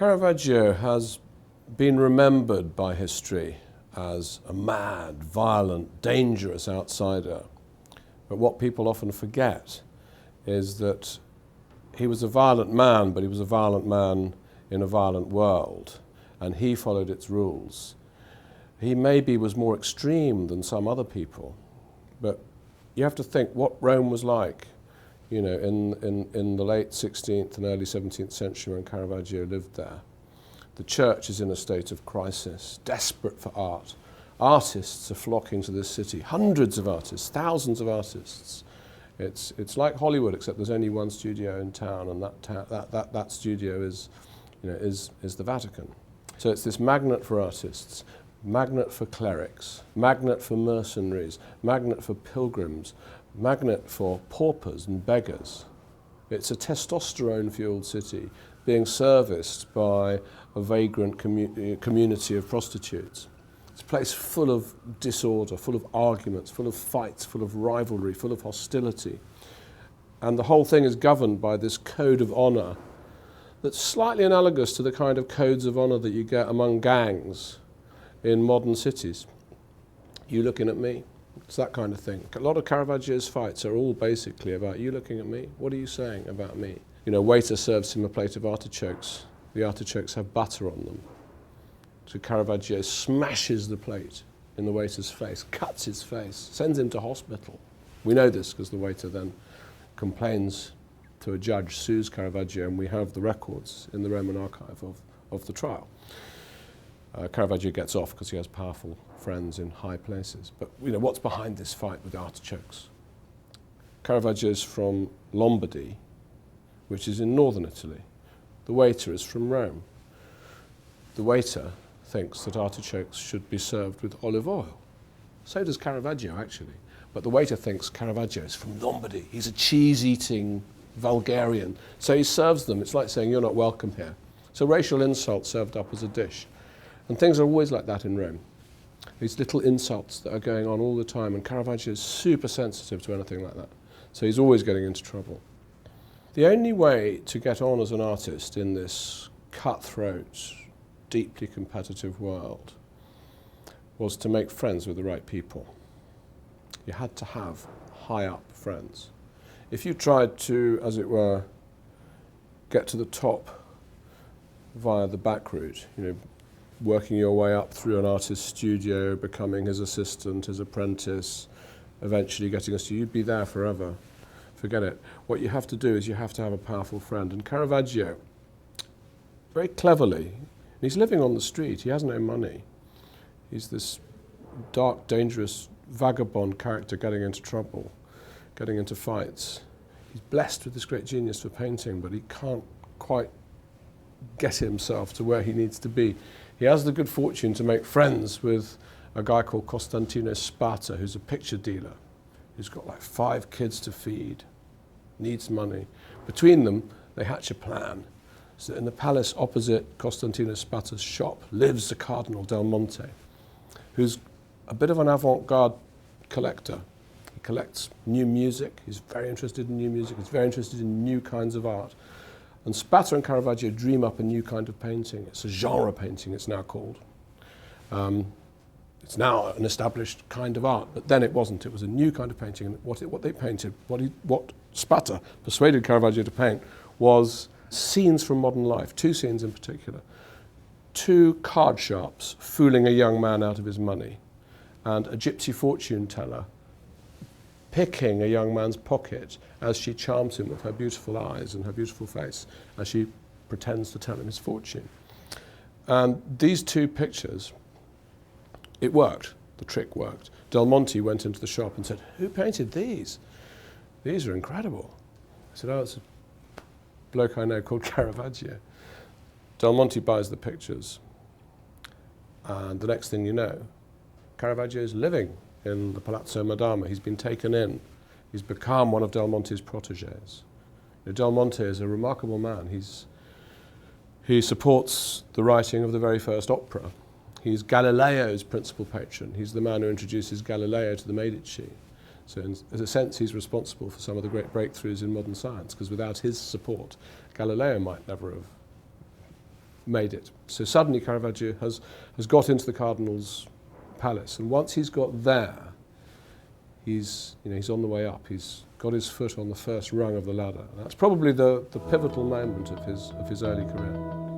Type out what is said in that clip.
Caravaggio has been remembered by history as a mad, violent, dangerous outsider. But what people often forget is that he was a violent man, but he was a violent man in a violent world, and he followed its rules. He maybe was more extreme than some other people, but you have to think what Rome was like, you know, in the late 16th and early 17th century when Caravaggio lived there. The church is in a state of crisis, desperate for art. Artists are flocking to this city, hundreds of artists, thousands of artists. It's like Hollywood, except there's only one studio in town, and that studio is, you know, is the Vatican. So it's this magnet for artists, magnet for clerics, magnet for mercenaries, magnet for pilgrims, magnet for paupers and beggars. It's a testosterone-fueled city being serviced by a vagrant community of prostitutes. It's a place full of disorder, full of arguments, full of fights, full of rivalry, full of hostility. And the whole thing is governed by this code of honor that's slightly analogous to the kind of codes of honor that you get among gangs in modern cities. You looking at me? It's that kind of thing. A lot of Caravaggio's fights are all basically about you looking at me. What are you saying about me? You know, waiter serves him a plate of artichokes. The artichokes have butter on them. So Caravaggio smashes the plate in the waiter's face, cuts his face, sends him to hospital. We know this because the waiter then complains to a judge, sues Caravaggio, and we have the records in the Roman archive of the trial. Caravaggio gets off because he has powerful friends in high places. But you know, what's behind this fight with artichokes? Caravaggio's from Lombardy, which is in northern Italy. The waiter is from Rome. The waiter thinks that artichokes should be served with olive oil. So does Caravaggio, actually. But the waiter thinks Caravaggio is from Lombardy. He's a cheese-eating vulgarian. So he serves them. It's like saying, you're not welcome here. So racial insult served up as a dish. And things are always like that in Rome. These little insults that are going on all the time, and Caravaggio is super sensitive to anything like that. So he's always getting into trouble. The only way to get on as an artist in this cutthroat, deeply competitive world was to make friends with the right people. You had to have high-up friends. If you tried to, as it were, get to the top via the back route, you know, working your way up through an artist's studio, becoming his assistant, his apprentice, eventually getting us to, you'd be there forever. Forget it. What you have to do is you have to have a powerful friend. And Caravaggio, very cleverly, he's living on the street, he has no money. He's this dark, dangerous, vagabond character getting into trouble, getting into fights. He's blessed with this great genius for painting, but he can't quite get himself to where he needs to be. He has the good fortune to make friends with a guy called Costantino Sparta, who's a picture dealer, who's got like 5 kids to feed, needs money. Between them, they hatch a plan. So in the palace opposite Costantino Sparta's shop lives the Cardinal Del Monte, who's a bit of an avant-garde collector. He collects new music. He's very interested in new music. He's very interested in new kinds of art. And Sparta and Caravaggio dream up a new kind of painting. It's a genre painting, it's now called. It's now an established kind of art, but then it wasn't. It was a new kind of painting. And what they painted, what Sparta persuaded Caravaggio to paint, was scenes from modern life, 2 scenes in particular. 2 card sharps fooling a young man out of his money, and a gypsy fortune teller picking a young man's pocket as she charms him with her beautiful eyes and her beautiful face as she pretends to tell him his fortune. And these 2 pictures, it worked. The trick worked. Del Monte went into the shop and said, "Who painted these? These are incredible." I said, "Oh, it's a bloke I know called Caravaggio." Del Monte buys the pictures, and the next thing you know, Caravaggio is living in the Palazzo Madama. He's been taken in. He's become one of Del Monte's protégés. Del Monte is a remarkable man. He supports the writing of the very first opera. He's Galileo's principal patron. He's the man who introduces Galileo to the Medici. So in a sense, he's responsible for some of the great breakthroughs in modern science, because without his support, Galileo might never have made it. So suddenly Caravaggio has got into the Cardinal's palace, and once he's got there, he's on the way up. He's got his foot on the first rung of the ladder. That's probably the pivotal moment of his early career.